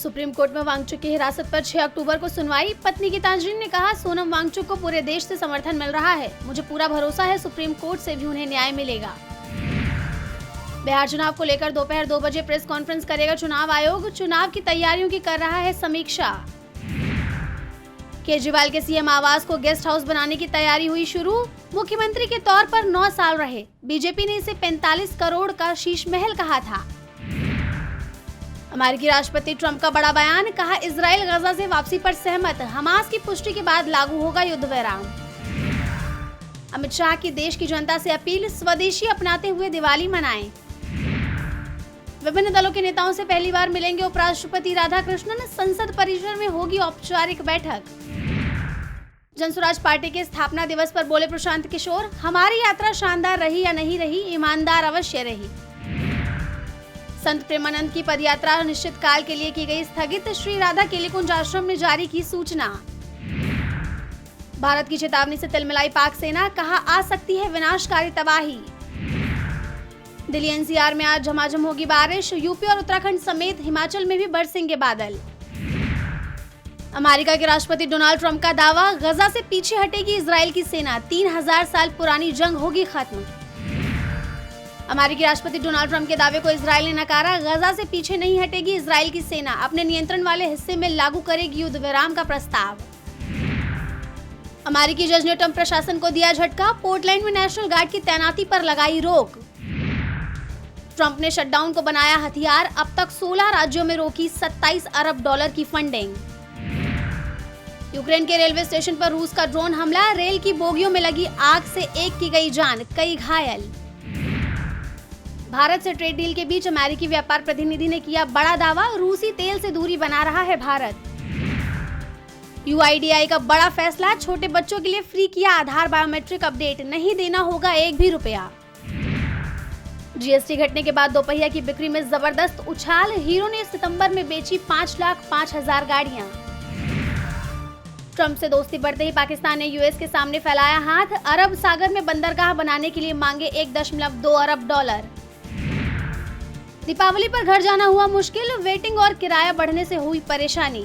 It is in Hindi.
सुप्रीम कोर्ट में वांगचुक की हिरासत पर 6 अक्टूबर को सुनवाई। पत्नी गीतांजलि ने कहा, सोनम वांगचुक को पूरे देश से समर्थन मिल रहा है। मुझे पूरा भरोसा है सुप्रीम कोर्ट से भी उन्हें न्याय मिलेगा। बिहार चुनाव को लेकर दोपहर 2 बजे प्रेस कॉन्फ्रेंस करेगा चुनाव आयोग। चुनाव की तैयारियों की कर रहा है समीक्षा। केजरीवाल के सीएम आवास को गेस्ट हाउस बनाने की तैयारी हुई शुरू। मुख्यमंत्री के तौर पर 9 साल रहे। बीजेपी ने इसे 45 करोड़ का शीश महल कहा था। अमेरिकी राष्ट्रपति ट्रंप का बड़ा बयान, कहा इजराइल गजा से वापसी पर सहमत। हमास की पुष्टि के बाद लागू होगा युद्ध विराम। अमित शाह की देश की जनता से अपील, स्वदेशी अपनाते हुए दिवाली मनाएं। विभिन्न दलों के नेताओं से पहली बार मिलेंगे उपराष्ट्रपति राधाकृष्णन। संसद परिसर में होगी औपचारिक बैठक। जनसुराज पार्टी के स्थापना दिवस पर बोले प्रशांत किशोर, हमारी यात्रा शानदार रही या नहीं रही, ईमानदार अवश्य रही। संत प्रेमानंद की पदयात्रा निश्चित काल के लिए की गई स्थगित। श्री राधा केलीकुंज आश्रम ने जारी की सूचना। भारत की चेतावनी से तिलमिलाई पाक सेना, कहा आ सकती है विनाशकारी तबाही। दिल्ली एनसीआर में आज झमाझम होगी बारिश। यूपी और उत्तराखंड समेत हिमाचल में भी बरसेंगे बादल। अमेरिका के राष्ट्रपति डोनाल्ड ट्रंप का दावा, गजा से पीछे हटेगी इजराइल की सेना। 3000 साल पुरानी जंग होगी खत्म। अमेरिकी राष्ट्रपति डोनाल्ड ट्रंप के दावे को इजराइल ने नकारा। गजा से पीछे नहीं हटेगी इजराइल की सेना। अपने नियंत्रण वाले हिस्से में लागू करेगी युद्ध विराम का प्रस्ताव। अमेरिकी जज ने ट्रंप प्रशासन को दिया झटका। पोर्टलैंड में नेशनल गार्ड की तैनाती पर लगाई रोक। ट्रंप ने शटडाउन को बनाया हथियार। अब तक 16 राज्यों में रोकी 27 अरब डॉलर की फंडिंग। यूक्रेन के रेलवे स्टेशन पर रूस का ड्रोन हमला। रेल की बोगियों में लगी आग से एक की गई जान, कई घायल। भारत से ट्रेड डील के बीच अमेरिकी व्यापार प्रतिनिधि ने किया बड़ा दावा। रूसी तेल से दूरी बना रहा है भारत। यूआईडीआई का बड़ा फैसला, छोटे बच्चों के लिए फ्री किया आधार बायोमेट्रिक अपडेट। नहीं देना होगा एक भी रुपया। जीएसटी घटने के बाद दोपहिया की बिक्री में जबरदस्त उछाल। हीरो ने सितंबर में बेची 5,05,000 गाड़ियां। ट्रंप से दोस्ती बढ़ते ही पाकिस्तान ने यूएस के सामने फैलाया हाथ। अरब सागर में बंदरगाह बनाने के लिए मांगे 1.2 अरब डॉलर। दीपावली पर घर जाना हुआ मुश्किल। वेटिंग और किराया बढ़ने से हुई परेशानी।